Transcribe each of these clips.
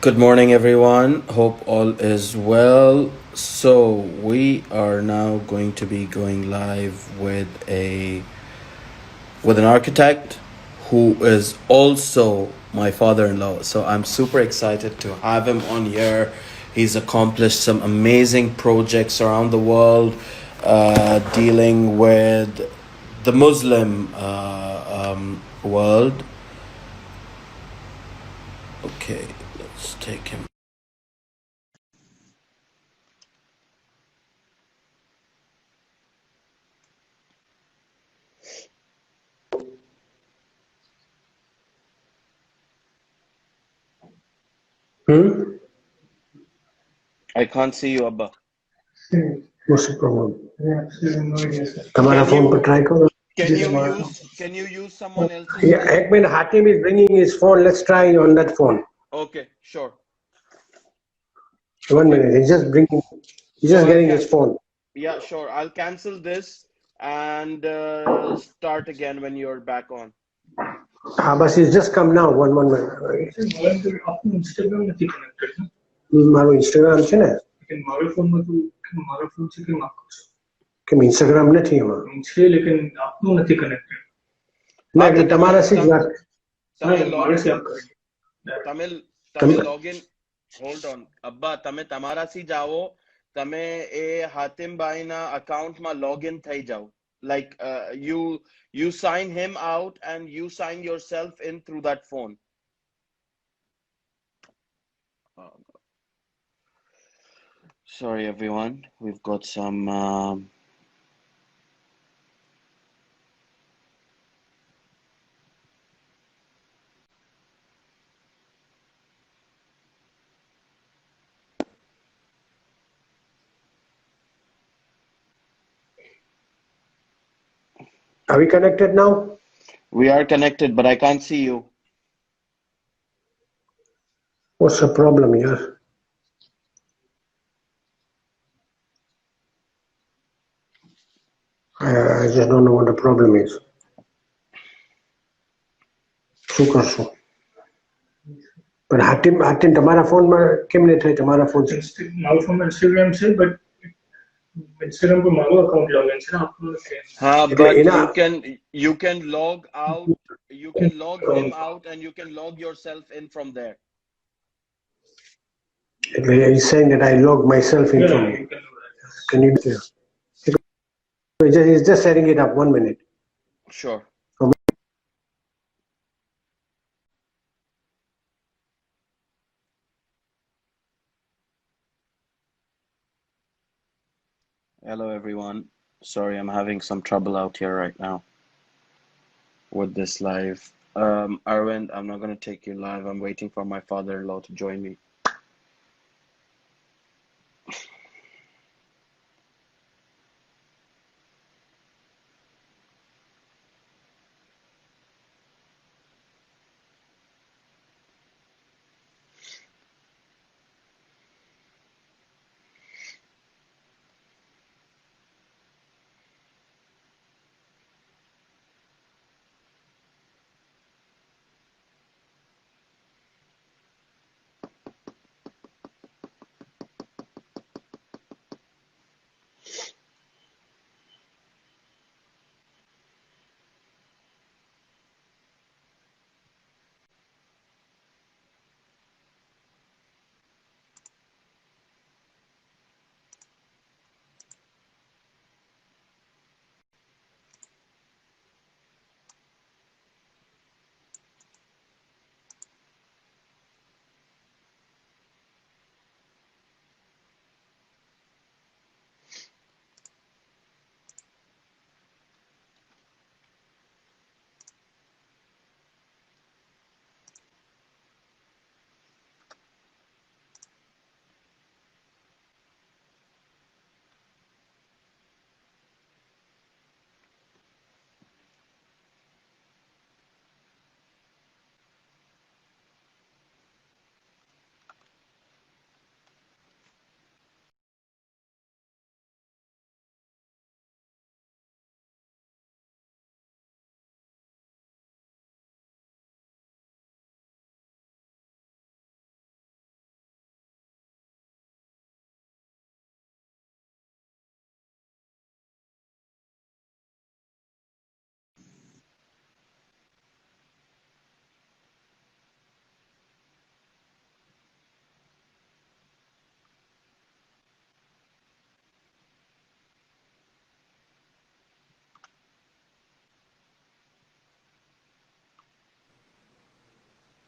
Good morning, everyone. Hope all is well. So, we are now going to be going live with an architect who is also my father-in-law. So, I'm super excited to have him on here. He's accomplished some amazing projects around the world, dealing with the Muslim world. Okay, let's take him. Hmm? I can't see you, Abba. What's the problem? तुम्हारा Can phone पर you try करो. can you use someone else's Yeah, phone? एक minute. Hatim is bringing his phone. Let's try on that phone. Okay, sure. 1 Okay. minute. He's So just I'll getting can his phone. yeah, sure. I'll cancel this and start again when you're back on. हाँ बस he's just come now. One minute. आपको Instagram નથી connected ને મારો Instagram છે ને લેकिन મારો ફોનમાં તો મારો ફોન છે કે મારો કેમ ઇન્સ્ટાગ્રામ નથી એમાં છે લેकिन આપનું નથી કનેક્ટેડ ના હા એટલે તો તમારા થી જ વાત. તમે log મારે સેવ કરી તમે તમે તમે login hold on. અબ્બા તમે તમારાથી જાઓ તમે એ હાતિમભાઈના અકાઉન્ટમાં login થઈ જાઓ. Like you sign him out and you sign yourself in through that phone. Sorry, everyone. We've got some. Are we connected now? We are connected, but I can't see you. What's the problem here? I just don't know what the problem is. શું કરશું? પણ હાતિમ તમારા ફોનમાં કેમ નહીં થાય? તમારા phone છે મારો ફોનમાં ઇન્સ્ટાગ્રામ છે બટ ઇન્સ્ટાગ્રામ પર મારો અકાઉન્ટ લોગિન છે ને આપણું છે એટલે But એના you can log out. You can log him out, and you can log yourself in from there. એટલે he's saying that I log myself in from. Can you do that? He's just setting it up. 1 minute. Sure. Hello, everyone. Sorry, I'm having some trouble out here right now with this live. Arvind, I'm not going to take you live. I'm waiting for my father-in-law to join me.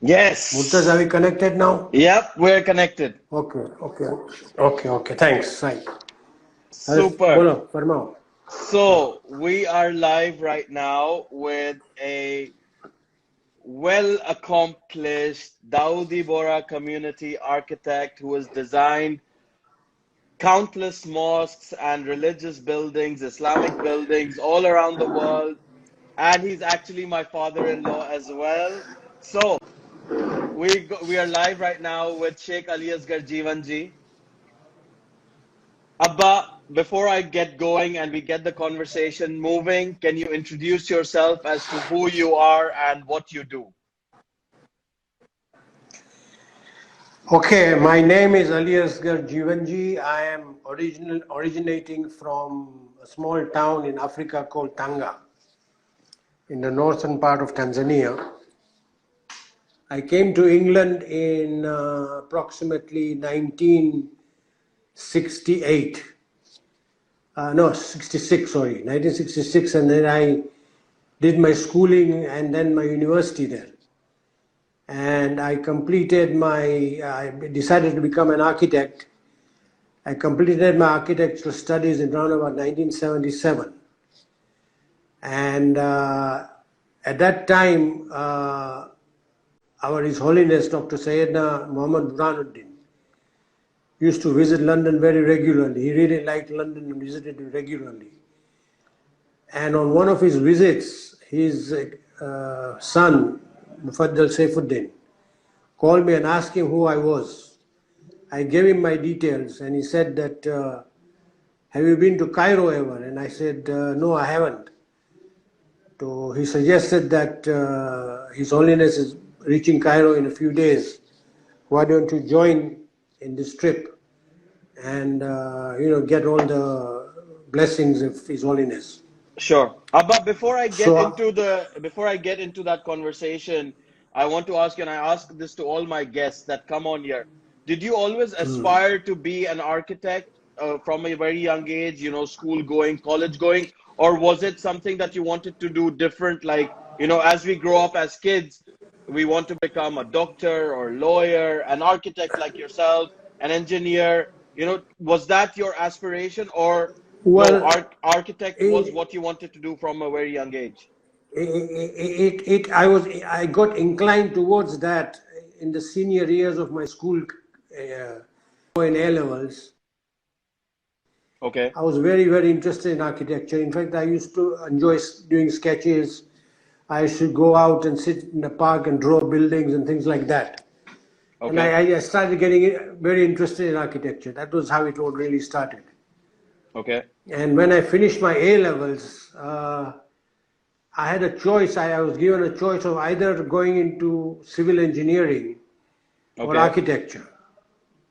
Murtaz, are we Yes. connected now? Yep, we're connected. Okay. Thanks. Right. Super. Bolo, Farmao. So we are live right now with a well accomplished Dawoodi Bora community architect who has designed countless mosques and religious buildings, Islamic buildings all around the world. And he's actually my father-in-law as well. So we are live right now with Sheikh Aliasger Jivanjee. Abba, before I get going and we get the conversation moving, can you introduce yourself as to who you are and what you do? Okay, my name is Aliasger Jivanjee. I am originating from a small town in Africa called Tanga, in the northern part of Tanzania. I came to England in approximately 1968. No, 66, sorry, 1966, and then I did my schooling and then my university there. And I decided to become an architect. I completed my architectural studies in around about 1977. And at that time, His Holiness Dr. Sayyidina Muhammad Burhanuddin used to visit London very regularly. He really liked London and visited it regularly. And on one of his visits, his son, Mufaddal Saifuddin, called me and asked him who I was. I gave him my details and he said that, have you been to Cairo ever? And I said, no, I haven't. So he suggested that His Holiness is reaching Cairo in a few days. Why don't you join in this trip and get all the blessings of His Holiness? Sure. Abba, So before I get into that conversation, I want to ask you, and I ask this to all my guests that come on here. Did you always aspire to be an architect from a very young age, school going, college going, or was it something that you wanted to do different? Like, as we grow up as kids, we want to become a doctor or lawyer, an architect like yourself, an engineer. Was that your aspiration, or no, well, architect was it, what you wanted to do from a very young age? I got inclined towards that in the senior years of my school in A levels. Okay, I was very interested in architecture. In fact, I used to enjoy doing sketches. I should go out and sit in the park and draw buildings and things like that. And okay, I started getting very interested in architecture. That was how it all really started. okay, And when I finished my A levels, I had a choice. I was given a choice of either going into civil engineering or okay, architecture.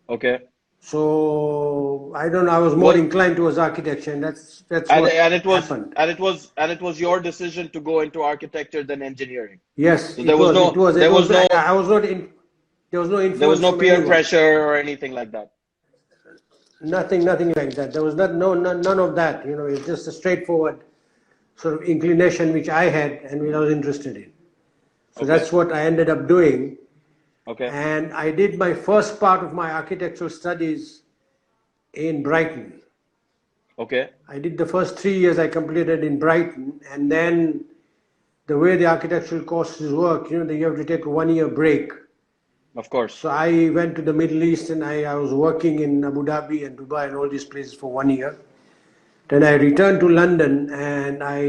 okay. So I don't know. I was more What inclined towards architecture, and that's and what and it was happened. and it was and it was your decision to go into architecture than engineering. Yes, So it was. It was. It there was was. no I was not in. There was no there was influence no from peer anyone. pressure or anything like that. Nothing like that. There was none of that. It's just a straightforward sort of inclination which I had and which I was interested in. So Okay, that's what I ended up doing. okay, And I did my first part of my architectural studies in Brighton. okay, I did the first 3 years I completed in Brighton, and then the way the architectural courses work, you have to take a 1 year break. of course. So I went to the Middle East and I was working in Abu Dhabi and Dubai and all these places for 1 year. Then I returned to London and I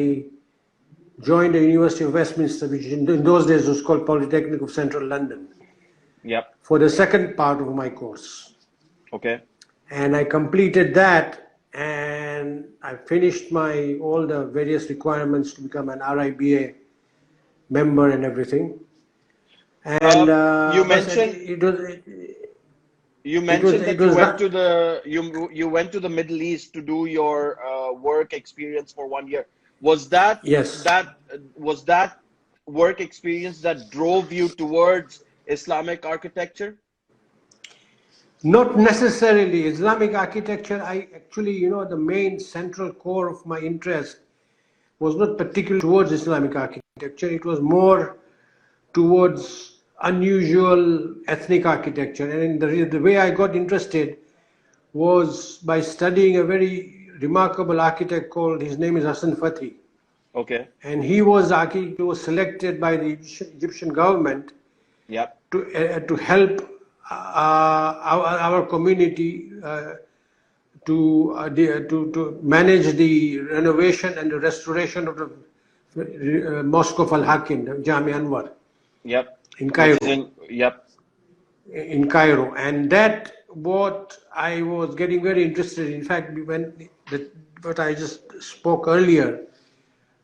joined the University of Westminster, which in those days was called Polytechnic of Central London, Yep. for the second part of my course. Okay. And I completed that and I finished all the various requirements to become an RIBA member and everything. And You but mentioned you it was mentioned it that you was went not. to you went to the Middle East to do your work experience for 1 year. Was Yes. that work experience that drove you towards Islamic architecture? Not necessarily Islamic architecture. I actually, the main central core of my interest was not particularly towards Islamic architecture. It was more towards unusual ethnic architecture. And the way I got interested was by studying a very remarkable architect called, his name is Hassan Fathy. Okay. And he was selected by the Egyptian government Yep. to help our community to manage the renovation and the restoration of the Mosque of Al Hakim, Jami Anwar. Yep. In Cairo. Yep. In Cairo, and that what I was getting very interested in. In fact, what I just spoke earlier,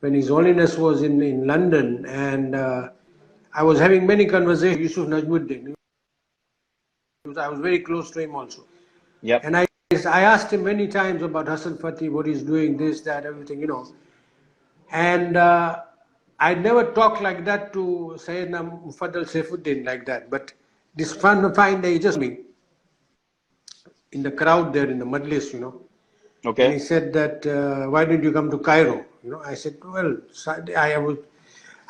when His Holiness was in London, and I was having many conversations with Yusuf Najmuddin. I was very close to him also. Yep. And I asked him many times about Hassan Fathy, what he's doing, this, that, everything, you know. And I never talked like that to Sayyidina Mufaddal Saifuddin like that. But this fine day, he just me in the crowd there in the Majlis, you know. Okay. And he said that, why didn't you come to Cairo? You know, I said, well,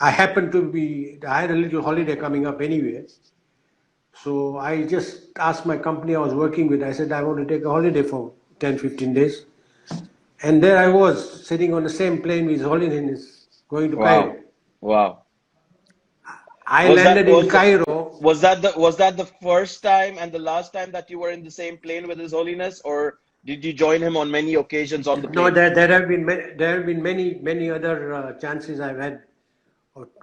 I happened to be, I had a little holiday coming up anyway. So I just asked my company I was working with, I said, I want to take a holiday for 10, 15 days. And there I was, sitting on the same plane with His Holiness, going to Cairo. Wow. I landed in Cairo. Was that the first time and the last time that you were in the same plane with His Holiness, or did you join him on many occasions on the plane? No, there have been many other chances I've had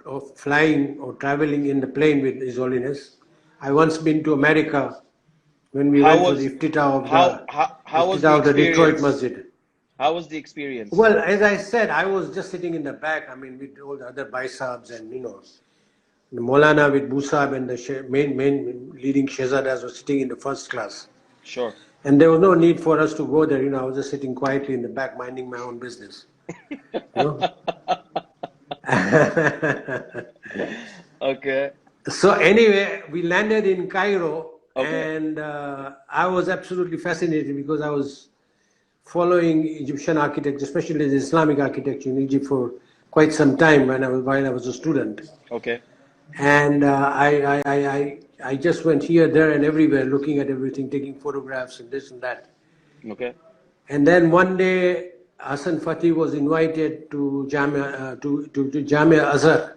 of flying or traveling in the plane with His Holiness. I once been to America when we went for the Iftitah of the Detroit Masjid. How was the experience? Well, as I said, I was just sitting in the back. I mean, with all the other Baisabs and, you know, the Maulana with Busab and the main leading Shehzadas were sitting in the first class. Sure. And there was no need for us to go there. You know, I was just sitting quietly in the back, minding my own business. You know? Okay. So anyway, we landed in Cairo, and I was absolutely fascinated because I was following Egyptian architecture, especially the Islamic architecture in Egypt for quite some time while I was a student. Okay. And I just went here, there, and everywhere, looking at everything, taking photographs and this and that. Okay. And then one day, Hassan Fathy was invited to Jamia Azhar.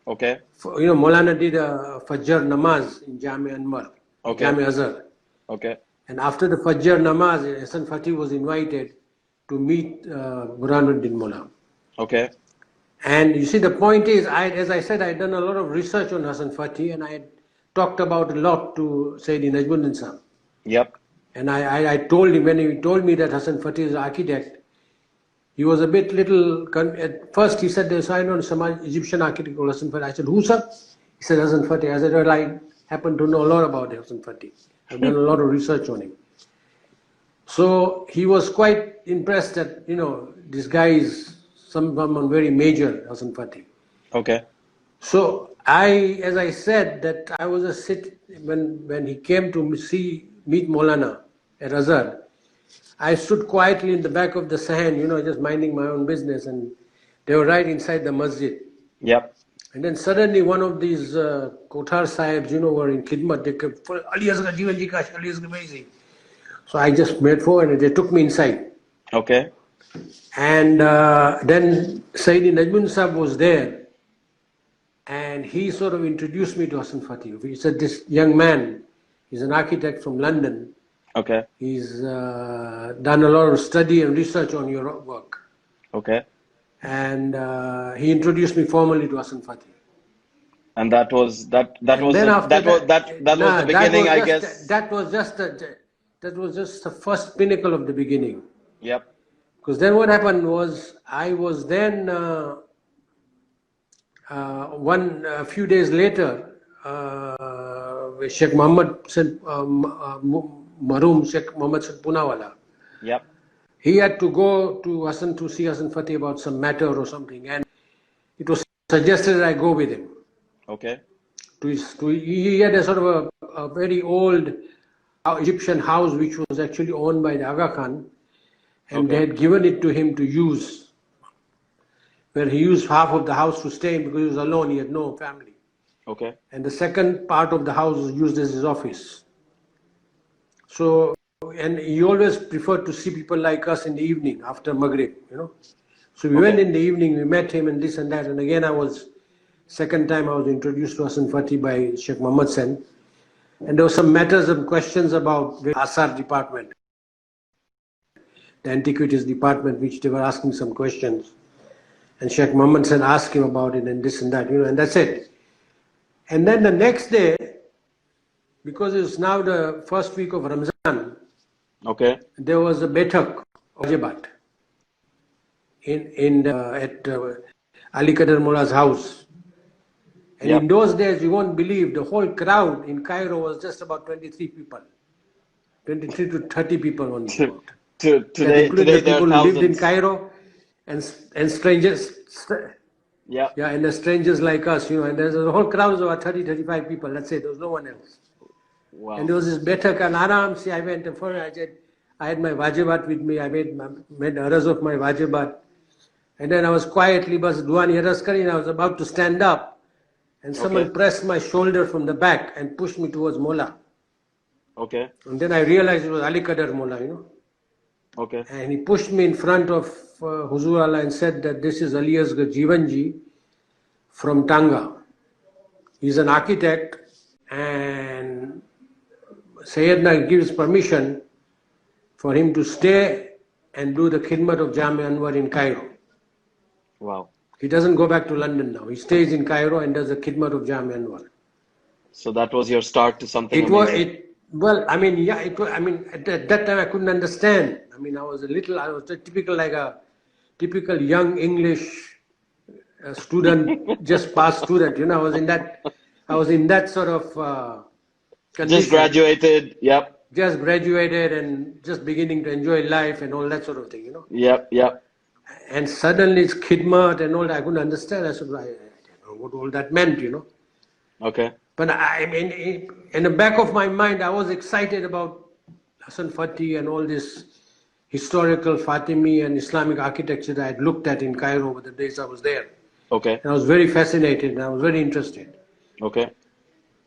Okay. You know, Maulana did a Fajr namaz in Jamia Anwar, Jamia Azhar. Okay. And after the Fajr namaz, Hassan Fathy was invited to meet Burhanuddin Mullah. Okay. And you see, the point is, as I said, I had done a lot of research on Hassan Fathy, and I had talked about a lot to Sayyidi Najmuddin Sahib. Yep. And I told him, when he told me that Hassan Fathy is an architect, he was a bit little, at first he said, there's an Egyptian architect called Hassan Fathy. I said, who, sir? He said, Hassan Fathy. I said, well, I happen to know a lot about Hassan Fathy. I've done a lot of research on him. So he was quite impressed that, you know, this guy is someone very major, Hassan Fathy. Okay. So as I said, that I was when he came to meet Maulana at Azhar, I stood quietly in the back of the sand, you know, just minding my own business, and they were right inside the masjid. Yep. And then suddenly one of these Kothar Sahibs, you know, were in Khidmat, they came, Sh Aliasger Jivanjee, Sh Aliasger Jivanjee. So I just made forward and they took me inside. Okay. And then Sayyidi Najmuddin Sahib was there, and he sort of introduced me to Hassan Fathy. He said, this young man is an architect from London. Okay. He's done a lot of study and research on your work. Okay. And he introduced me formally to Hassan Fathy. And that was the beginning, I guess. That was just the first pinnacle of the beginning. Yep. Because then what happened was, I was then a few days later, Sheikh Muhammad said, Maroom Sheikh Muhammad said Punawala. Yep. He had to go to see Hassan Fathy about some matter or something, and it was suggested that I go with him. Okay. He had a sort of a very old Egyptian house which was actually owned by the Aga Khan, and they had given it to him to use, where he used half of the house to stay in because he was alone, he had no family. Okay. and the second part of the house was used as his office. So, and he always preferred to see people like us in the evening after Maghrib, you know. So we went Okay. in the evening, we met him and this and that. And again, second time I was introduced to Hassan Fatih by Sheikh Mohammed Sen. And there were some matters and questions about the Asar department, the antiquities department, which they were asking some questions. And Sheikh Mohammed Sen asked him about it and this and that, you know, and that's it. And then the next day, because it's now the first week of Ramzan, Okay. there was a betak of Wajibat at Ali Qadar Mullah's house. And Yep. in those days, you won't believe, the whole crowd in Cairo was just about 23 people, 23 to 30 people only. About. That included Today the there are people who lived in thousands. Cairo and strangers. Yeah. Yeah, and the strangers like us, you know, and there's a whole crowd of about 30, 35 people. That's it. There was no one else. Wow. And there was this betak and aram. See, I went and I said, I had my wajibat with me. I made aras of my wajibat. And then I was quietly, bas duani aras kari, and I was about to stand up. And someone Okay. pressed my shoulder from the back and pushed me towards Mola. Okay. And then I realized it was Ali Qadar Mola, you know. Okay. And he pushed me in front of Huzur Allah and said that this is Aliasger Jivanjee from Tanga. He's an architect and Sayyidina gives permission for him to stay and do the khidmat of Jami Anwar in Cairo. Wow. He doesn't go back to London now. He stays in Cairo and does the khidmat of Jami Anwar. So that was your start to something It was amazing. well. I mean, yeah. It was. I mean, at that time I couldn't understand. I mean, I was a typical young English student, just past student. You know, I was in that sort of condition. Just graduated. Yep. Just graduated and just beginning to enjoy life and all that sort of thing. You know. Yep. Yep. And suddenly it's khidmat and all that. I couldn't understand. I said, I don't know what all that meant. You know. Okay. But I mean, in the back of my mind, I was excited about Hassan Fatih and all this historical Fatimi and Islamic architecture that I had looked at in Cairo over the days I was there. Okay. And I was very fascinated and I was very interested. Okay.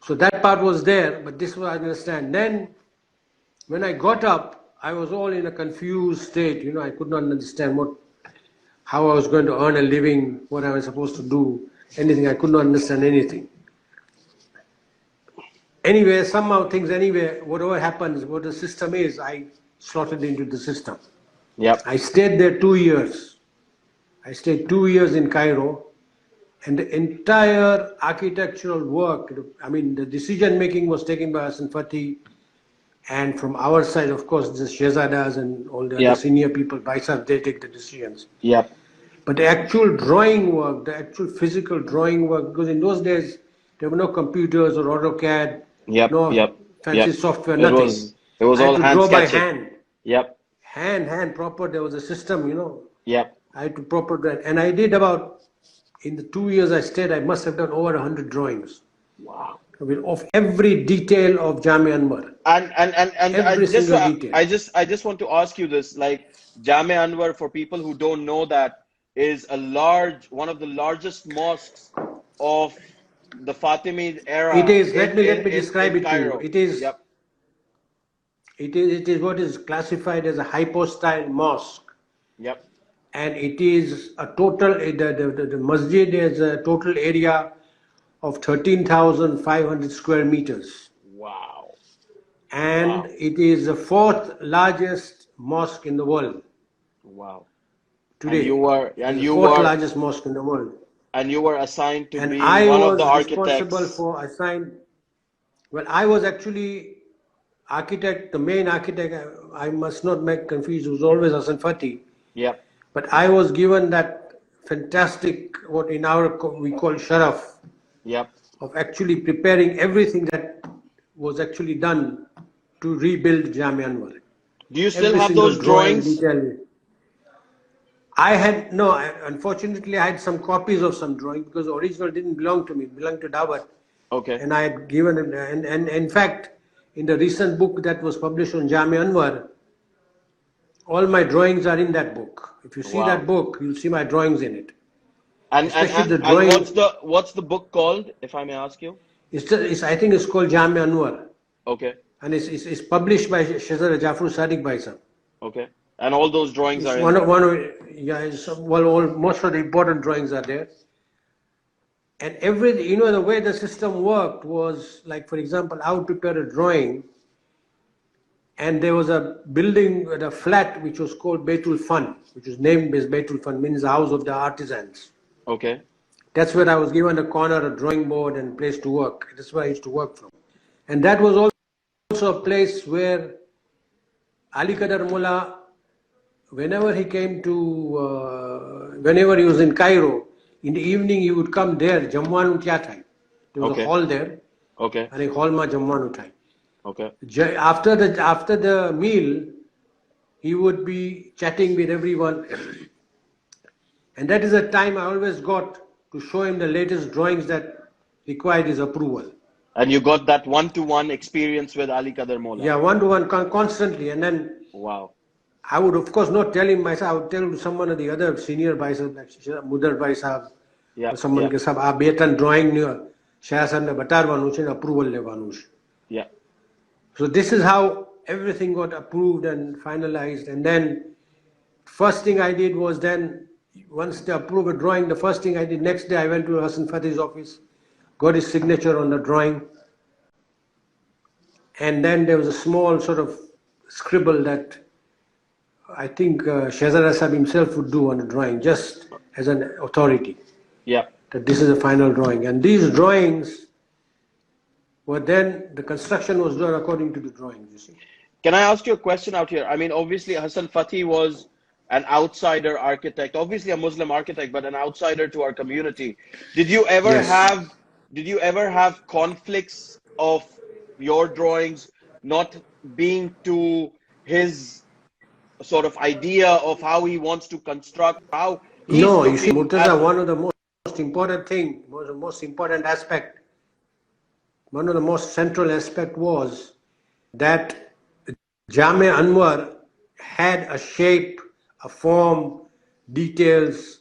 So that part was there, but this was I understand. Then, when I got up, I was all in a confused state. You know, I could not understand how I was going to earn a living, what I was supposed to do, anything. I could not understand anything. Anyway, whatever happens, what the system is, I slotted into the system. Yep. I stayed there 2 years. I stayed 2 years in Cairo, and the entire architectural work, I mean, the decision making was taken by Hassan Fatih, and from our side, of course, the Shehzadas and all the other senior people, Baisab, they take the decisions. Yep. But the actual drawing work, the actual physical drawing work, because in those days, there were no computers or AutoCAD, no fancy software, nothing. It was all hand draw sketching. by hand. Yep. Hand, proper. There was a system, you know. Yep. I had to proper that. And I did in the 2 years I stayed, I must have done over 100 drawings. Wow. Of every detail of Jami Anwar. And every single detail. I just want to ask you this, like Jami Anwar, for people who don't know, that is one of the largest mosques of the Fatimid era. It is. Let me describe it Cairo. to you. It is. Yep. It is what is classified as a hypostyle mosque. Yep. And it is a total. The masjid is a total area of 13,500 square meters. Wow. And it is the fourth largest mosque in the world. Wow. Today. And you fourth were largest mosque in the world. And you were assigned to be I one was of the architects. I was actually architect, the main architect. I must not make confused. It was always Hassan Fatih. Yeah. But I was given that fantastic, what we call sharaf. Yep. Of actually preparing everything that was actually done to rebuild Jami Anwar. Do you still have those drawings? Unfortunately, I had some copies of some drawings because the original didn't belong to me, it belonged to Dawat. Okay. And I had given it, and in fact, in the recent book that was published on Jami Anwar, all my drawings are in that book. If you see that book, you'll see my drawings in it. especially the And drawing. what's the book called, if I may ask you? I think it's called Jami Anwar, Okay. and it's published by Shazar Jafar Sadiq Bhai Sahab. Okay. And all those drawings It's are in there. yeah. Most of the important drawings are there. And the way the system worked was like, for example, I would prepare a drawing, and there was a building, a flat, which was called Baitul Fun, which was named as Baitul Fun, means the house of the artisans. Okay. That's where I was given a corner, a drawing board, and place to work. That's where I used to work from. And that was also a place where Ali Qadar Mullah, whenever he was in Cairo, in the evening he would come there, Jamwanu kya time. There was a hall there. Okay. And a hall ma Jamwanu time. Okay. After the meal, he would be chatting with everyone. And that is the time I always got to show him the latest drawings that required his approval. And you got that one-to-one experience with Ali Qadar Mola. Yeah, one-to-one constantly. And then Wow. I would, of course, not tell him myself. I would tell someone of the other senior Bhai Sahab, like Mudar Bhai Sahab, Yeah. or someone ke sahab, a betan drawing Shah Sahab ne batarwanu છે, approval levanu છે. Yeah. So this is how everything got approved and finalized. And then first thing I did was then, once they approved a drawing, the first thing I did, next day I went to Hassan Fateh's office, got his signature on the drawing. And then there was a small sort of scribble that I think Shahzada Sahib himself would do on the drawing, just as an authority. Yeah. That this is the final drawing. And these drawings were then, the construction was done according to the drawings, you see. Can I ask you a question out here? I mean, obviously Hassan Fateh was an outsider architect, obviously a Muslim architect, but an outsider to our community. Did you ever have conflicts of your drawings not being to his sort of idea of how he wants to construct, how he's No, you see, looking Murtaza, at... one of the most important thing, the most important aspect, one of the most central aspect was that Jami Anwar had a shape, a form, details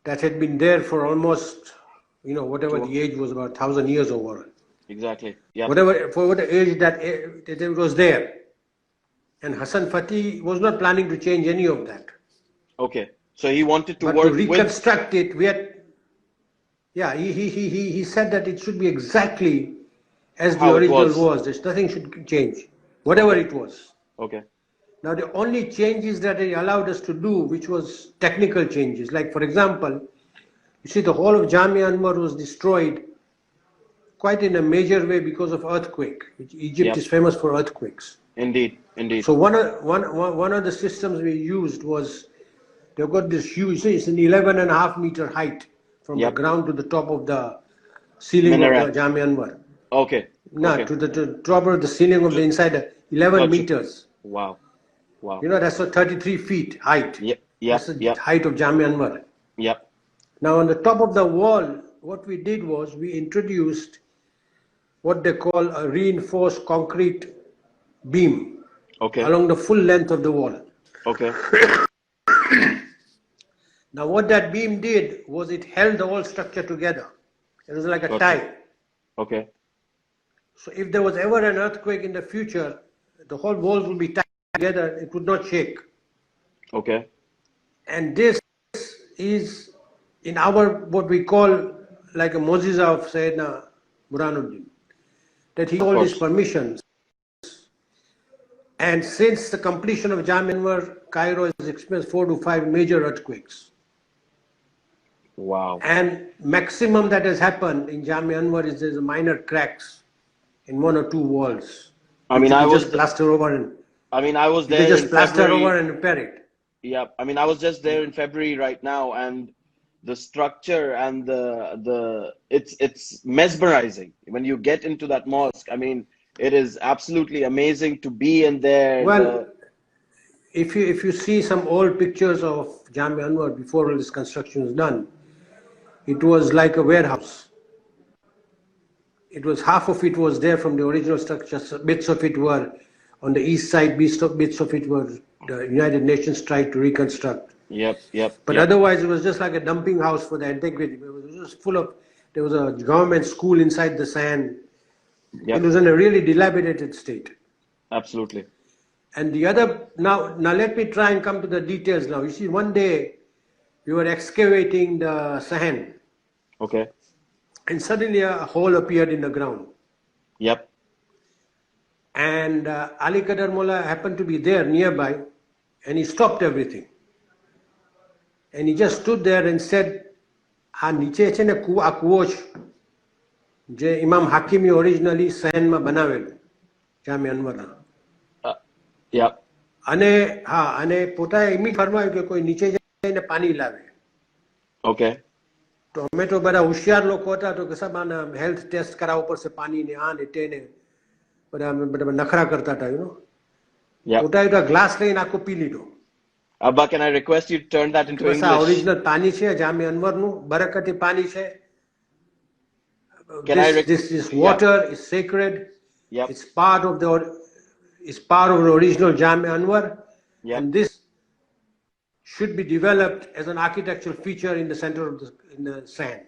that had been there for almost, whatever the age was, about 1,000 years over. Exactly. Yeah. For what age that it was there. And Hassan Fateh was not planning to change any of that. Okay. So he wanted to but work to reconstruct it, he said that it should be exactly as the original was. There's nothing should change, whatever it was. Okay. Now the only changes that he allowed us to do, which was technical changes, like for example, you see the whole of Jami Anwar was destroyed quite in a major way because of earthquake. Egypt is famous for earthquakes. Indeed, indeed. So one of the systems we used was, they've got this huge, it's an 11.5 meter height from the ground to the top of the ceiling of the Jami Anwar. Okay. To the top of the ceiling of the inside, 11 meters. Wow. Wow. That's a 33 feet height. That's the height of Jami Anwar. Yep. Now on the top of the wall, what we did was we introduced what they call a reinforced concrete beam along the full length of the wall. Okay. Now what that beam did was it held the whole structure together. It was like a tie. Okay. So if there was ever an earthquake in the future, the whole walls would be tied together, it would not shake. Okay. And this is in our, what we call like a Moziza of Sayyidina Buranuddin, that he got all his permissions. And since the completion of Jami Anwar, Cairo has experienced 4 to 5 major earthquakes. Wow. And maximum that has happened in Jami Anwar is there's minor cracks in 1 or 2 walls. I mean, I was just plaster over and. I mean, I was there. Just plaster over and repair it. Yeah. I mean, I was just there in February right now, and the structure and it's mesmerizing when you get into that mosque. I mean, it is absolutely amazing to be in there. Well, if you see some old pictures of Jami Anwar before all this construction was done, it was like a warehouse. It was half of it was there from the original structure. Bits of it were on the east side. Bits of it were the United Nations tried to reconstruct. Yep. Yep. But Yep. otherwise, it was just like a dumping house for the antiquity. It was just full of. There was a government school inside the sand. It Yep. was in a really dilapidated state. Absolutely. And the other now let me try and come to the details now. You see, one day we were excavating the sand, Okay. and suddenly a hole appeared in the ground. Yep. And Ali Qadar Mullah happened to be there nearby, and he stopped everything. And he just stood there and said, "આ નીચે છે ને આ કૂવો છે જે ઇમામ હાકીમી originally સહેનમાં બનાવેલું જામે અનવરના." Yep. અને હા અને પોતાએ એમ ફરમાયું કે કોઈ નીચે જઈને પાણી લાવે. Okay. તો અમે તો બધા હોશિયાર લોકો હતા તો કે સાહેબ આના હેલ્થ ટેસ્ટ કરાવવું પડશે પાણીને આ ને તેને બધા અમે બધા નખરા કરતા હતા Yep. પોતાએ તો ગ્લાસ લઈને આખો પી લીધો. Abba, can I request you to turn that into બસ આ English? ઓરિજિનલ પાણી છે જામે અનવરનું બરકતી પાણી છે. Can I This water is sacred. Yep. It's part of the original Jame Anwar, Yep. and this should be developed as an architectural feature in the center of the sand,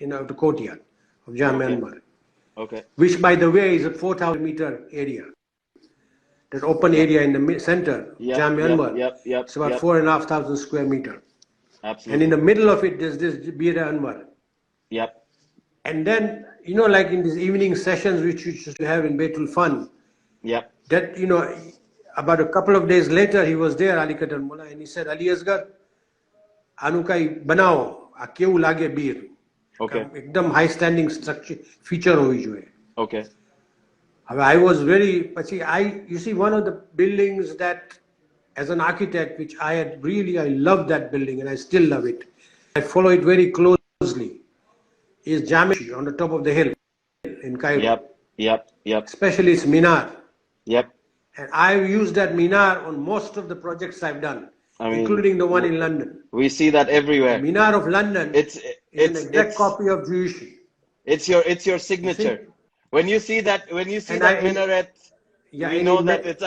the courtyard of Jame Okay. Anwar, Okay. which, by the way, is a 4,000-meter area. That open area in the center, Yep. Jame Yep. Anwar, Yep. Yep. it's about Yep. 4,500 square meter, Absolutely. and in the middle of it there's this Bir Anwar. Yep. And then, like in these evening sessions which we used to have in Baitul Fun, Yep. that, about a couple of days later, he was there, Ali Qadar Mullah, and he said, Aliasger, આનું કાંઈ બનાવો, આ કેવું લાગે બીર. Okay. એકદમ high standing structure, feature હોવી જોઈએ. Okay. હવે I was you see, one of the buildings that, as an architect, which I loved that building and I still love it. I follow it very closely. Is Jame on the top of the hill in Cairo. Yep. Yep. Yep. Especially its minar. Yep. And I've used that minar on most of the projects I've done, including the one in London. We see that everywhere. The minar of London is an exact copy of Jewishry. It's your signature. When you see that minaret, we know that it's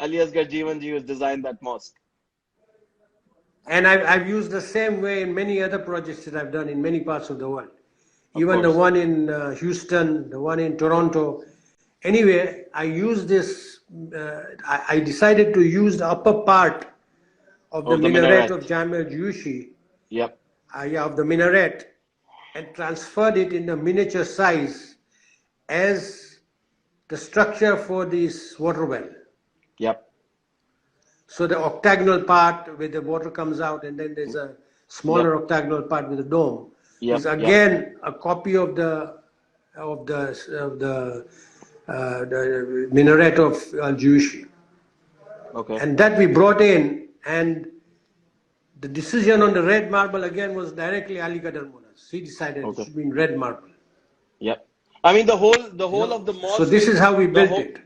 Aliasger Jivanjee who has designed that mosque. And I've used the same way in many other projects that I've done in many parts of the world. Even the one in Houston, the one in Toronto. Anyway, I used this, I decided to use the upper part of the minaret of Jame al-Juyushi, Yep. of the minaret, and transferred it in a miniature size as the structure for this water well. Yep. So the octagonal part where the water comes out, and then there's a smaller octagonal part with a dome. Yep. Is again a copy of the minaret of al-Juyushi. Okay. And that we brought in, and the decision on the red marble again was directly Ali Qadar Mullah's. He decided it should be in red marble. Yep. I mean, the whole of the mosque. So this is how we built it.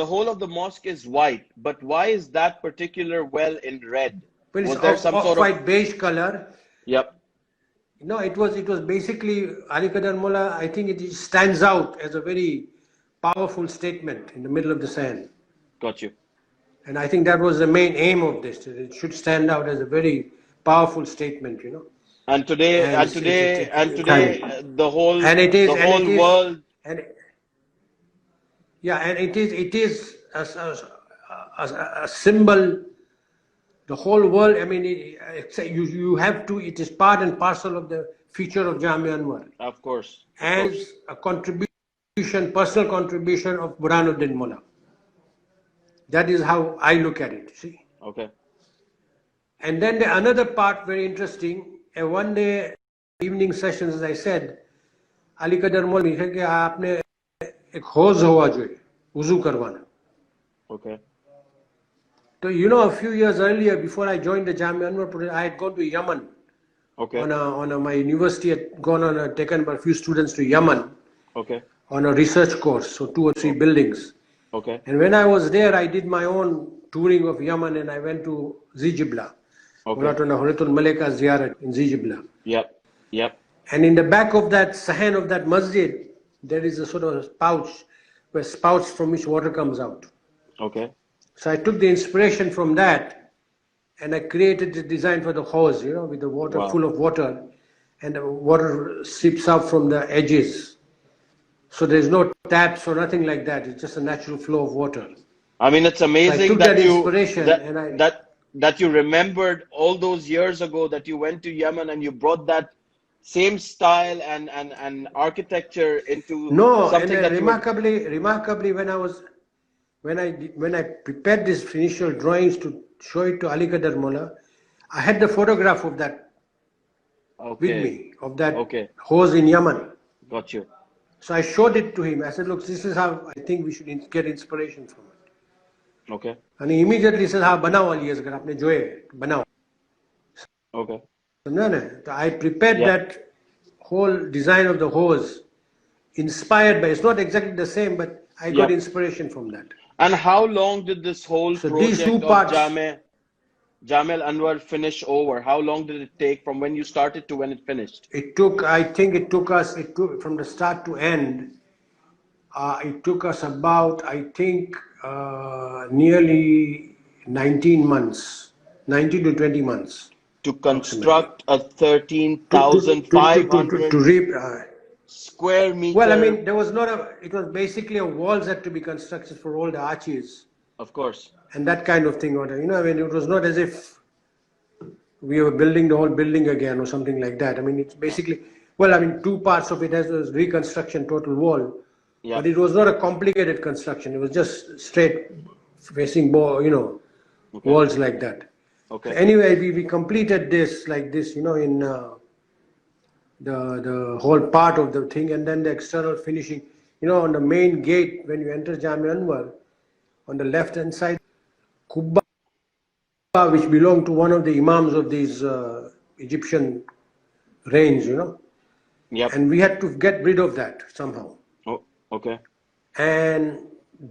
The whole of the mosque is white, but why is that particular well in red? Well, Was it's there some sort of white beige color. Yep. No, it was basically Ali Qadar Mullah. I think it stands out as a very powerful statement in the middle of the sand. Got you. And I think that was the main aim of this. It should stand out as a very powerful statement, And today, the whole world. And it is a symbol. The whole world. I mean, you have to. It is part and parcel of the feature of Jame Anwar. Of course. As a personal contribution of Burhanuddin Mullah. That is how I look at it. See. Okay. And then another part very interesting. One day, evening sessions, as I said, Ali Qadar Mullah said कि आपने एक हौज होगा जो वुजू करवाना. Okay. So a few years earlier, before I joined the Jame Anwar project, I had gone to Yemen. Okay. My university had taken a few students to Yemen. Okay. On a research course, so 2 or 3 buildings. Okay. And when I was there, I did my own touring of Yemen, and I went to Zijibla. Okay. Malika Ziyarat in Zijibla. Yep. Yep. And in the back of that sahan of that masjid, there is a sort of spouts from which water comes out. Okay. So I took the inspiration from that, and I created the design for the hose, you know, with the water Wow. full of water, and the water seeps out from the edges. So there's no taps or nothing like that. It's just a natural flow of water. I mean, it's So I amazing took that that you inspiration that and that you remembered all those years ago that you went to Yemen and you brought that same style and architecture into no, and something that you were. remarkably, when I prepared these initial drawings to show it to Ali Qadar Mullah, I had the photograph of that with Okay. me, of that Okay. hose in Yemen. Got you. So I showed it to him. I said, look, this is how I think we should get inspiration from it. Okay. And he immediately said, हाँ बनाओ अलियासगर आपने जो है बनाओ. Okay. समझा ना? So I prepared Yeah. that whole design of the hose inspired by, it's not exactly the same, but I got Yeah. inspiration from that. And how long did this whole So these two project of parts, Jamel Anwar finish over? How long did it take from when you started to when it finished? it took, I think it took us, it took from the start to end, it took us about, I think, nearly 19 months, 19 to 20 months, To approximately. construct a To 13,500 reap. square Well, I meter. mean, there was not a, it was basically a walls had to be constructed for all the arches Of course. and that kind of thing. You know, I mean, it was not as if we were building the whole building again or something like that. I mean, it's Yeah. basically, well, I mean, two parts of it has reconstruction, total wall, Yeah. but it was not a complicated construction. It was just straight facing, you know, Okay. walls like that. So Okay. anyway, we completed this like this, you know, in the whole part of the thing, and then the external finishing. You know, on the main gate when you enter Jamia Anwar, on the left hand side, Kubba, which belonged to one of the imams of these Egyptian reigns, you know, Yep. and we had to get rid of that somehow. Oh, okay. And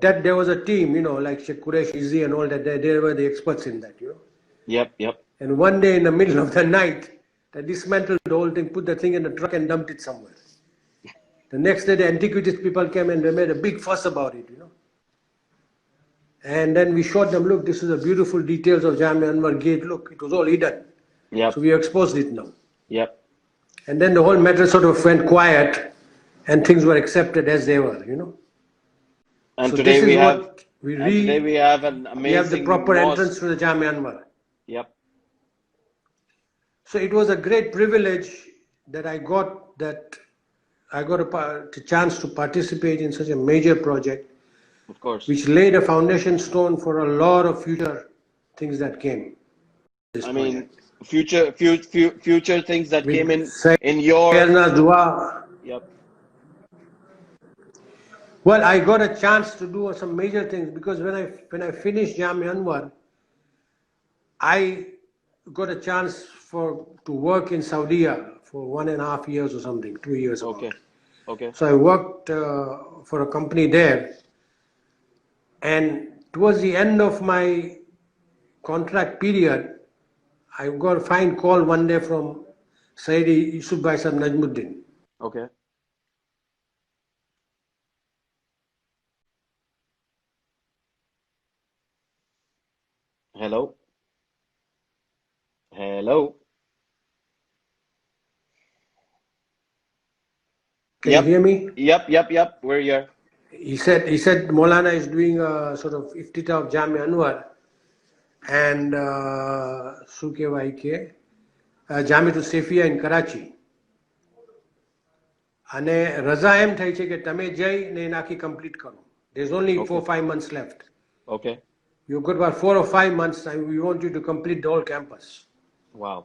that there was a team, you know, like Sheikh Quresh Izzi and all that, they were the experts in that, you know. Yep. Yep. And one day in the middle of the night, they dismantled the whole thing, put the thing in a truck and dumped it somewhere. The next day, the antiquities people came and they made a big fuss about it, you know. And then we showed them, look, this is the beautiful details of Jamia Anwar Gate. Look, it was all hidden. Yep. So we exposed it now. Yep. And then the whole matter sort of went quiet and things were accepted as they were, you know. And So this today is we have what an we have the amazing proper mosque. entrance to the Jamia Anwar. Yep. So it was a great privilege that I got a chance to participate in such a major project, Of course. which laid a foundation stone for a lot of future things that came. This I mean, project future things that with came in your. Sayyidina Dua. Yep. Well, I got a chance to do some major things because when I finished Jamia Anwar, I got a chance to work in Saudi for 1.5 years or something, 2 years Okay. about. Okay. So I worked for a company there, and towards the end of my contract period, I got a fine call one day from Sayyidi Yusuf Bhai Sahib Najmuddin. Okay. Hello. Hello. Can you hear me? Yep. We're here. He said Maulana is doing a sort of iftitah of Jamia Anwar and Jamiatul Sefia in Karachi. અને રજા એમ થઈ છે કે તમે જઈને નાખી complete કરો. There's only Okay. 4-5 months left. Okay. You've got about 4 or 5 months and we want you to complete the whole campus. Wow.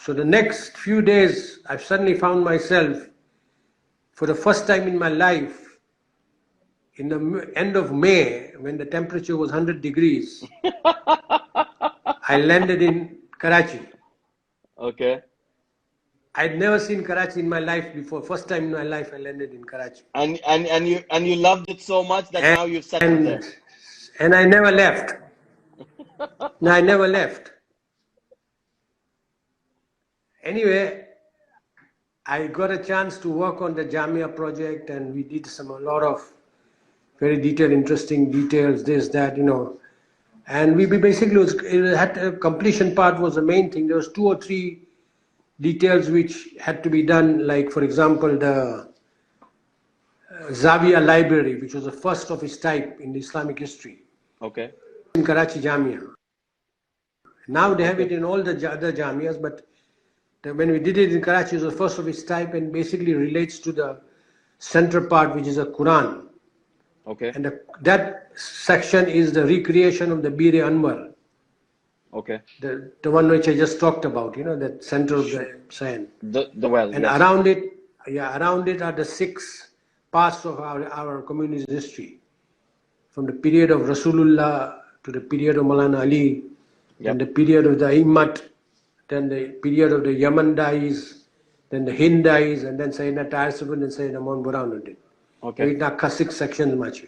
So the next few days, I've suddenly found myself, for the first time in my life, in the end of May, when the temperature was 100 degrees, I landed in Karachi. Okay. I'd never seen Karachi in my life before. First time in my life, I landed in Karachi. And you loved it so much that now you've settled there. And I never left. No, I never left. Anyway, I got a chance to work on the Jamia project, and we did a lot of very detailed, interesting details, this, that, you know. And we basically it had a completion part was the main thing. There was 2 or 3 details which had to be done, like for example the Zawiya library, which was the first of its type in Islamic history. Okay. In Karachi Jamia. Now they have Okay. it in all the other Jamias, but when we did it in Karachi, it was the first of its type and basically relates to the central part, which is a Quran. Okay. And that section is the recreation of the Bir Anwar. Okay. The one which I just talked about, you know, that center of the sand. The well, And yes. around it are the 6 parts of our community's history. From the period of Rasulullah to the period of Maulana Ali, then the period of the Immat, then the period of the Yamandais, then the Hindais, and then Sayyidina Tarsibun and Sayyidina Mon Buranuddin. Okay. It 6 sections much.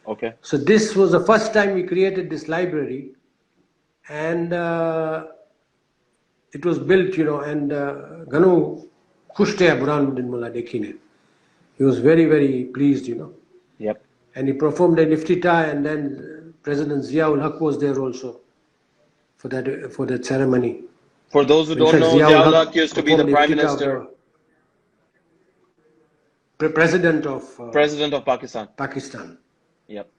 Okay. So this was the first time we created this library, and it was built, you know, and Ganu Kushte Buranuddin Mullah Dekhine. He was very, very pleased, you know. Yep. And he performed an iftitah, and then President Ziaul Haq was there also for that ceremony. For those who don't know, Ziaul Haq used to be the Prime Minister. President of Pakistan. Pakistan. Yep.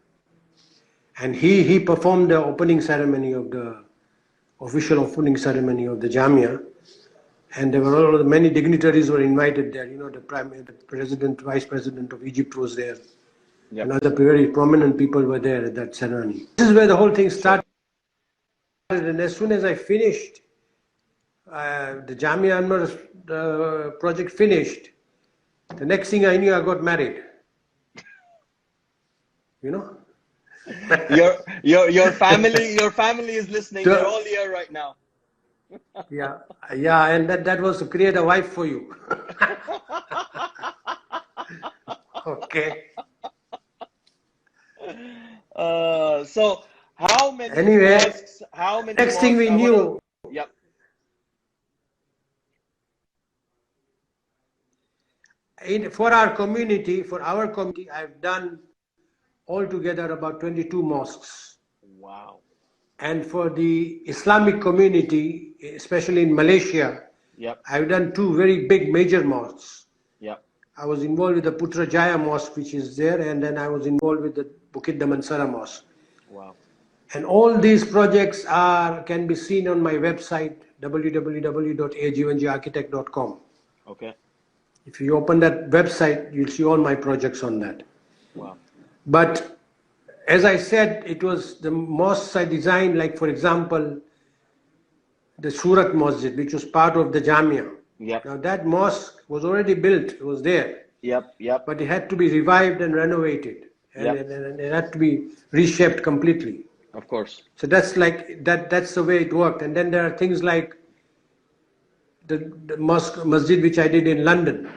And he performed the opening ceremony of the official opening ceremony of the Jamia, and there were many dignitaries were invited there. You know, the President, Vice President of Egypt was there. Yep. And other very prominent people were there at that ceremony. This is where the whole thing started. And as soon as I finished, the Jamia Anwar project finished, the next thing I knew, I got married. You know? your family is listening. They're all here right now. Yeah, and that was to create a wife for you. Okay. So how many mosques, next thing we knew. Yep. For our community, I've done altogether about 22 mosques. Wow. And for the Islamic community, especially in Malaysia, yep, I've done 2 very big major mosques. Yep. I was involved with the Putrajaya Mosque, which is there, and then I was involved with the Bukit Damansara Mosque. Wow. And all these projects can be seen on my website, www.ajivanjeearchitect.com. Okay. If you open that website, you'll see all my projects on that. Wow. But as I said, it was the mosques I designed, like for example, the Surat Masjid, which was part of the Jamia. Yep. Now that mosque was already built, it was there. Yep. Yep. But it had to be revived and renovated. And it had to be reshaped completely. Of course. So that's like that's the way it worked. And then there are things like the masjid which I did in London.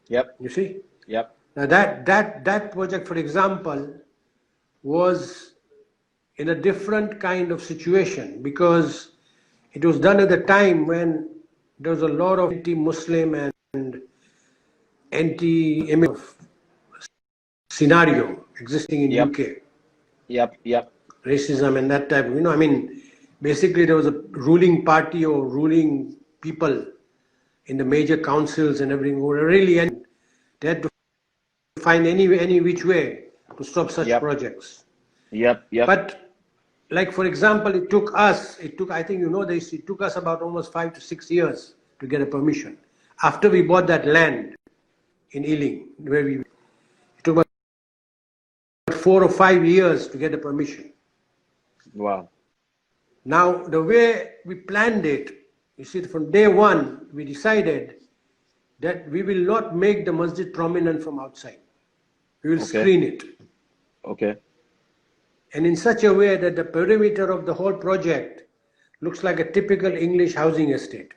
Yep. You see? Yep. Now that project, for example, was in a different kind of situation because it was done at the time when there was a lot of anti-Muslim and anti-immigrant scenario existing in UK. Yep. Yep. Racism and that type of, I mean, basically there was a ruling party or ruling people in the major councils and everything who were really, and they had to find any which way to stop such projects. Yep. But like for example, it took I think you know this, it took us about almost 5 to 6 years to get a permission. After we bought that land in Ealing, it took about 4 or 5 years to get a permission. Wow. Now the way we planned it, you see, from day one, we decided that we will not make the masjid prominent from outside. We will screen it. Okay. And in such a way that the perimeter of the whole project looks like a typical English housing estate.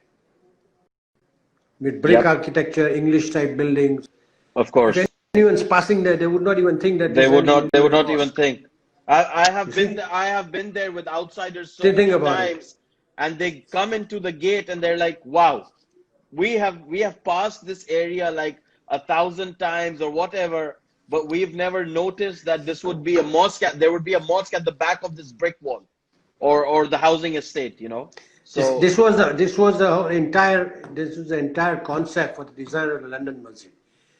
With brick architecture, English type buildings. Of course. If anyone's passing there, they would not even think that they would not even think. I have been there with outsiders so many times, and they come into the gate and they're like, wow, we have passed this area like 1,000 times or whatever, but we've never noticed that this would be a mosque. There would be a mosque at the back of this brick wall. or the housing estate, you know. So This was the entire concept for the design of the London Masjid.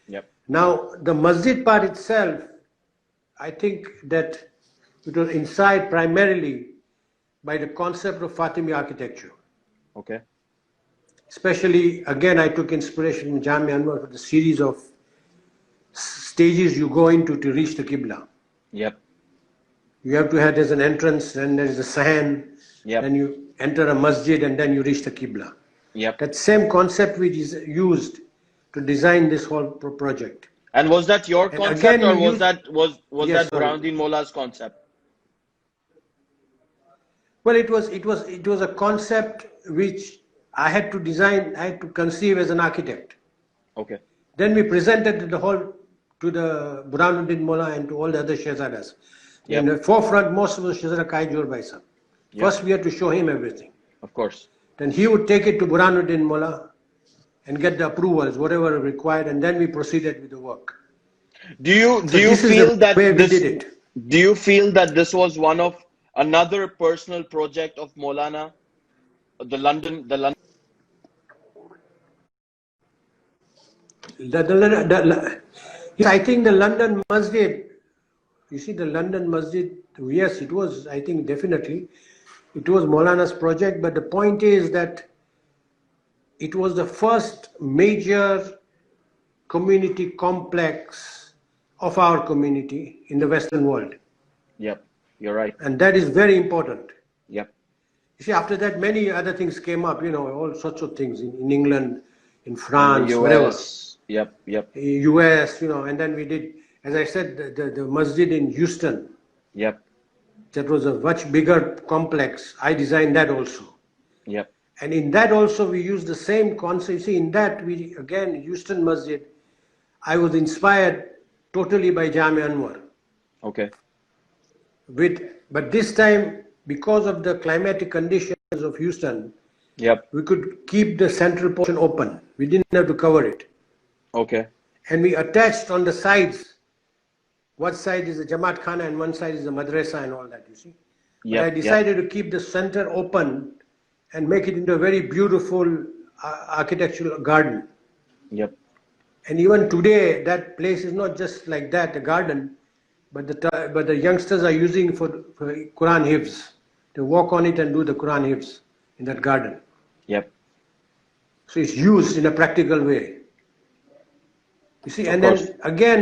yep, Now the masjid part itself, I think that it was inspired primarily by the concept of Fatimi architecture. okay, Especially, again, I took inspiration from Jamia Anwar for the series of stages you go into to reach the Qibla. yep, You have to have, there's an entrance, then there's a sahan, yep, then you enter a masjid, and then you reach the Qibla. yep. That same concept which is used to design this whole project. And was that your And concept, again, or we was use, that yes, sorry. Burhanuddin Molla's concept? Well, it was a concept which I had to design, I had to conceive as an architect. Okay, Then we presented the whole to the Burhanuddin Mullah and to all the other Shehzadas. In yep, the forefront, most was Shehzada Kaijur Baisa. yep, First, we had to show him everything. of course. Then he would take it to Burhanuddin Mullah and get the approvals, whatever required, and then we proceeded with the work. Do you So this is the way we did it. do you feel that this was one of another personal project of Maulana, the London? Yes, I think the London Masjid, you see the London Masjid, yes, it was, I think definitely, it was Maulana's project, but the point is that it was the first major community complex of our community in the Western world. Yep, you're right. And that is very important. Yep, You see, after that, many other things came up, you know, all sorts of things in England, in in the France, whatever. US. Yep, yep, US, you know, and then we did, as I said, the masjid in Houston. yep, That was a much bigger complex. I designed that also. yep, And in that also we used the same concept. You see, in that we, again, Houston Masjid, I was inspired totally by Jamia Anwar. okay, But this time, because of the climatic conditions of Houston, yep, we could keep the central portion open. We didn't have to cover it. okay, And we attached on the sides, one side is the Jamaat Khana and one side is the Madrasa and all that, you see. But I yep, yep, decided to keep the center open and make it into a very beautiful architectural garden. yep, And even today, that place is not just like that, a garden, but the youngsters are using for Quran Hifz. They walk on it and do the Quran Hifz in that garden. yep, So it's used in a practical way. You see, of and course. then again,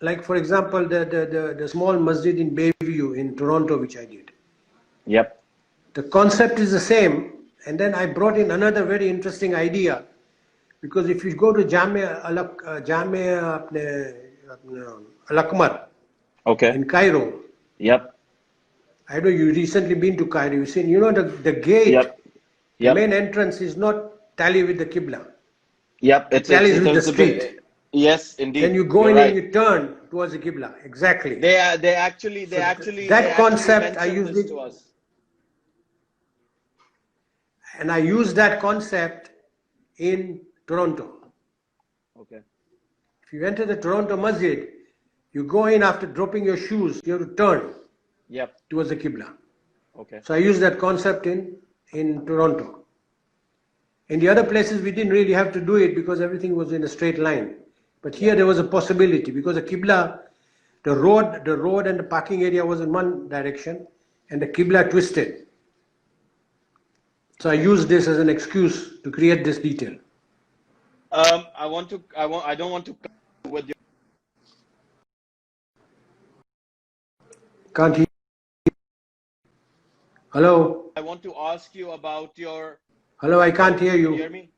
like for example, the small masjid in Bayview in Toronto, which I did. Yep, The concept is the same, and then I brought in another very interesting idea, because if you go to Jamia Al-Akmar okay, in Cairo, yep, I know you recently been to Cairo, you've seen, you know, the gate, yep, the yep, main entrance is not tally with the Qibla. yep. It tallies with the It's a bit, street. yes, Then indeed. you go You're in and right. you turn towards the Qibla. Exactly. They So they that actually concept, I mentioned used this it, to us. and I used that concept in Toronto. Okay, If you enter the Toronto Masjid, you go in after dropping your shoes, you have to turn yep, towards the Qibla. okay, So I used that concept in Toronto. In the other places, we didn't really have to do it because everything was in a straight line. But here there was a possibility because the Qibla, the road and the parking area was in one direction and the Qibla twisted. So I used this as an excuse to create this detail. I don't want to with your. Can't hear. Hello? I want to ask you about your. Hello, I can't hear Can you you. hear me?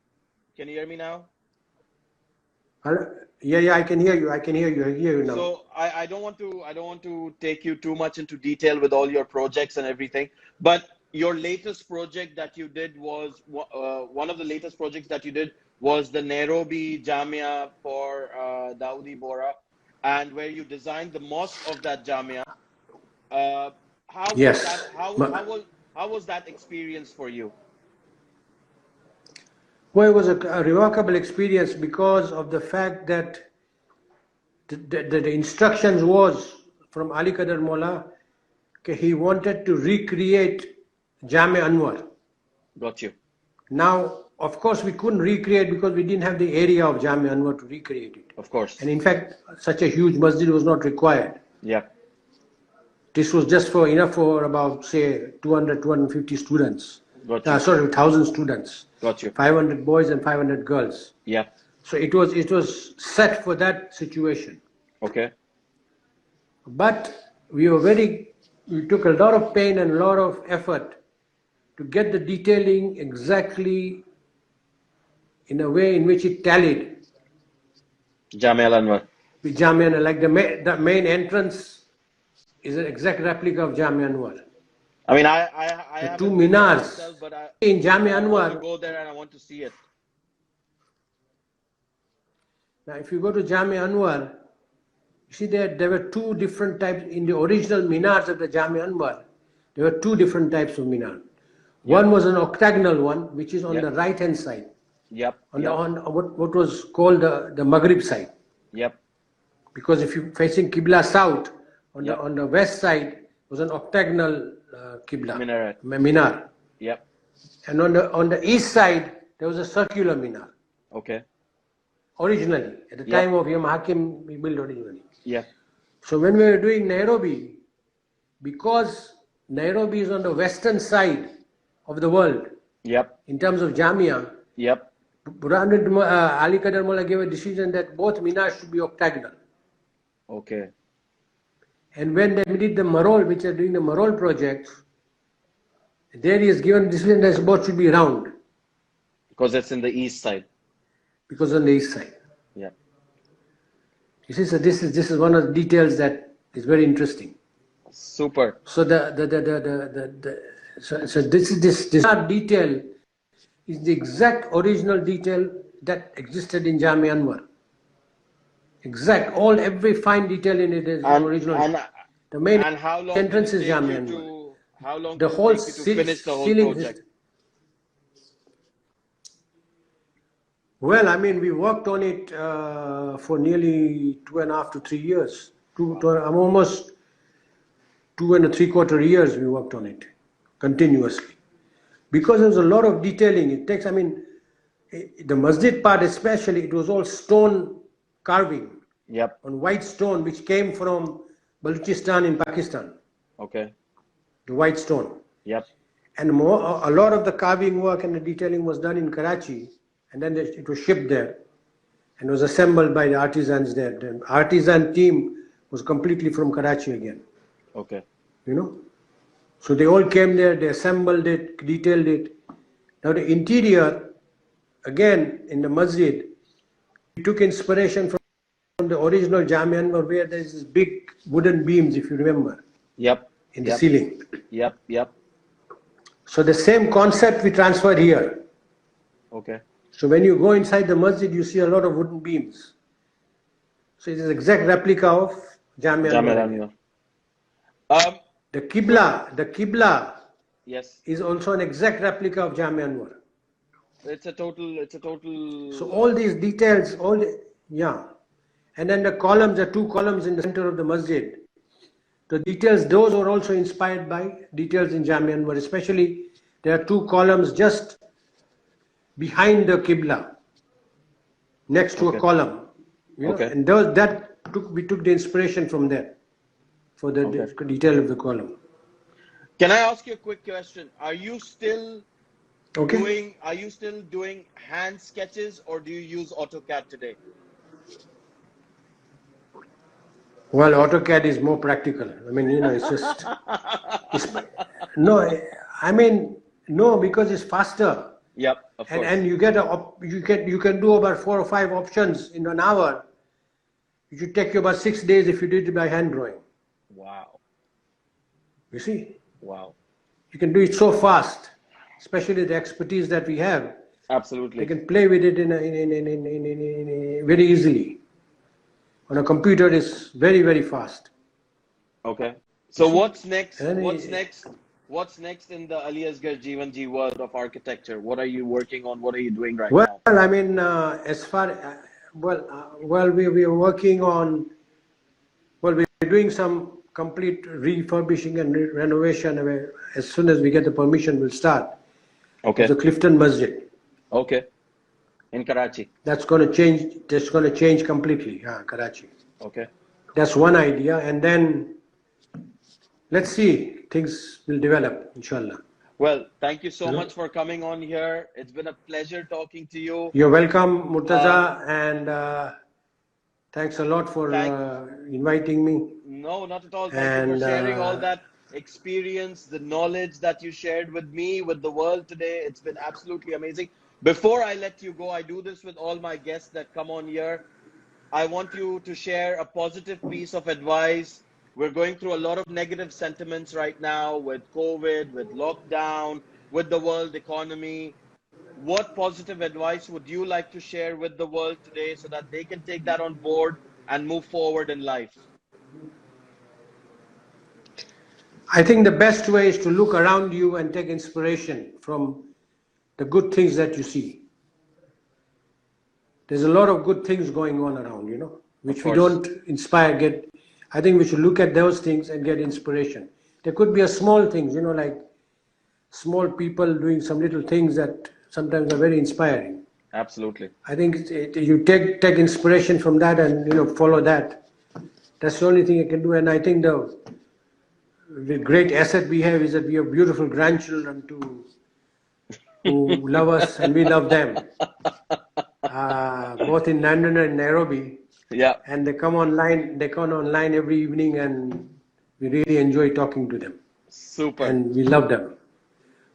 Can you hear me now? Hello? Yeah, I can hear you. I can hear you. I hear you now. So I don't want to take you too much into detail with all your projects and everything, but your latest project that you did was one of the latest projects that you did was the Nairobi Jamia for Dawoodi Bohra, and where you designed the mosque of that Jamia. How was that? Yes. How was that experience for you? Well, it was a remarkable experience because of the fact that the instructions was from Ali Qadar Mola, he wanted to recreate Jame Anwar. Got you. Now, of course, we couldn't recreate because we didn't have the area of Jame Anwar to recreate it. Of course. And in fact, such a huge masjid was not required. Yeah. This was just for enough for about, say, 200, 250 students. Got you. Sorry, 1,000 students. Got you. 500 boys and 500 girls. Yeah. So it was set for that situation. Okay. But we took a lot of pain and a lot of effort to get the detailing exactly in a way in which it tallied Jame Al Anwar. with Jame Anwar. Like the main entrance is an exact replica of Jame Anwar. I mean, I The haven't two been there minars myself, but in Jame I want to Anwar. go there and I want to see it. Now, if you go to Jame Anwar, you see there were two different types in the original minars of the Jame Anwar. There were two different types of minar. One was an octagonal one, which is on the right hand side. Yep. On what was called the Maghrib side. Yep. Because if you're facing Qibla south, on the west side was an octagonal Qibla. Minaret. Minar. Yep. And on the east side, there was a circular minar. Okay. Originally, at the time of Imam Hakim, we built originally. Yeah. So when we were doing Nairobi, because Nairobi is on the western side of the world, Yep. in terms of Jamia, Yep. Burhanuddin Ali Qadar Mullah gave a decision that both minars should be octagonal. Okay. And when they did the Marol, which are doing the Marol project, there he is given decision that both should be round. Because it's in the east side. Because on the east side. Yeah. You see, so this is one of the details that is very interesting. Super. So so this detail is the exact original detail that existed in Jami Anwar. Exact, every fine detail in it is original. The main and how long entrance did it is take Jami you Anwar. How long The did whole it take you to finish the whole ceiling project? Well, I mean, we worked on it for nearly 2.5 to 3 years. I'm almost 2 3/4 years we worked on it continuously. Because there's a lot of detailing. It takes, I mean, the masjid part especially, it was all stone carving. Yep. On white stone, which came from Balochistan in Pakistan. Okay. The white stone. Yep. And a lot of the carving work and the detailing was done in Karachi. And then it was shipped there and was assembled by the artisans there. The artisan team was completely from Karachi again. Okay. You know? So they all came there, they assembled it, detailed it. Now the interior, again, in the masjid, we took inspiration from the original Jami Anwar where there's this big wooden beams, if you remember. Yep. In the ceiling. Yep. Yep. So the same concept we transferred here. Okay. So when you go inside the masjid, you see a lot of wooden beams. So it is exact replica of Jami Anwar. The Qibla Yes. is also an exact replica of Jami Anwar. It's a total. So all these details, and then the columns, the two columns in the center of the masjid. The details, those are also inspired by details in Jami Anwar. Especially, there are two columns just behind the Qibla, next to a column. And we took the inspiration from there for the detail of the column. Can I ask you a quick question? Are you still Okay. doing hand sketches or do you use AutoCAD today? Well, AutoCAD is more practical. I mean, it's just no, because it's faster. Yep, of course. And you can do about 4 or 5 options in an hour. It should take you about 6 days if you did it by hand drawing. Wow. You see? Wow. You can do it so fast, especially the expertise that we have. Absolutely. They can play with it in very easily. On a computer, it's very, very fast. Okay. So what's next? What's next in the Aliasger Jivanjee world of architecture? What are you working on? What are you doing right now? Well, I mean, we are working on. Well, we're doing some complete refurbishing and renovation. As soon as we get the permission, we'll start. Okay. Of the Clifton Masjid. Okay. In Karachi. That's going to change. That's going to change completely. Karachi. Okay. That's one idea, and then let's see. Things will develop, inshallah. Well, thank you so much for coming on here. It's been a pleasure talking to you. You're welcome, Murtaza, and thanks a lot for inviting me. No, not at all. Thank you for sharing all that experience, the knowledge that you shared with me, with the world today. It's been absolutely amazing. Before I let you go, I do this with all my guests that come on here. I want you to share a positive piece of advice. We're going through a lot of negative sentiments right now with COVID, with lockdown, with the world economy. What positive advice would you like to share with the world today so that they can take that on board and move forward in life? I think the best way is to look around you and take inspiration from the good things that you see. There's a lot of good things going on around, which we don't inspire, I think we should look at those things and get inspiration. There could be a small things, like small people doing some little things that sometimes are very inspiring. Absolutely. I think you take inspiration from that and, follow that. That's the only thing you can do. And I think the great asset we have is that we have beautiful grandchildren who love us and we love them. Both in London and Nairobi. Yeah. And they come online every evening and we really enjoy talking to them. Super. And we love them.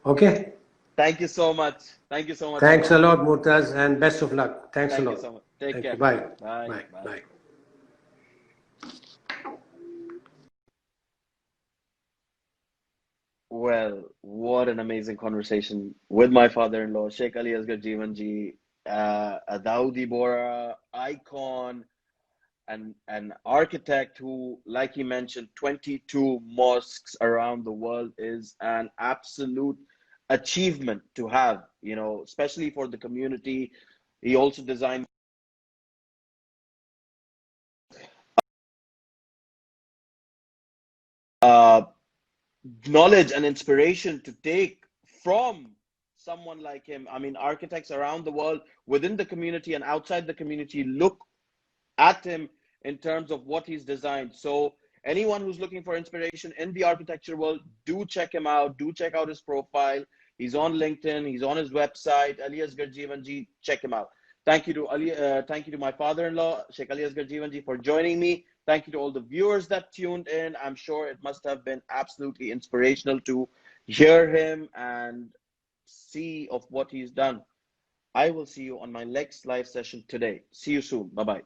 Okay? Thank you so much. Thank you so much. Thanks a lot, Murtaz, and best of luck. Thanks a lot. Thank you so much. Take care. Bye. Bye. Bye. Well, what an amazing conversation with my father-in-law, Sh Aliasger Jivanjee, a Dawoodi Bohra icon, and an architect who, like he mentioned, 22 mosques around the world is an absolute achievement to have, especially for the community. He also designed knowledge and inspiration to take from someone like him. I mean, architects around the world, within the community and outside the community, look at him in terms of what he's designed. So anyone who's looking for inspiration in the architecture world, do check him out. Do check out his profile. He's on LinkedIn. He's on his website, Aliasger Jivanjee. Check him out. Thank you to my father-in-law, Sh Aliasger Jivanjee, for joining me. Thank you to all the viewers that tuned in. I'm sure it must have been absolutely inspirational to hear him and see of what he's done. I will see you on my next live session today. See you soon. Bye-bye.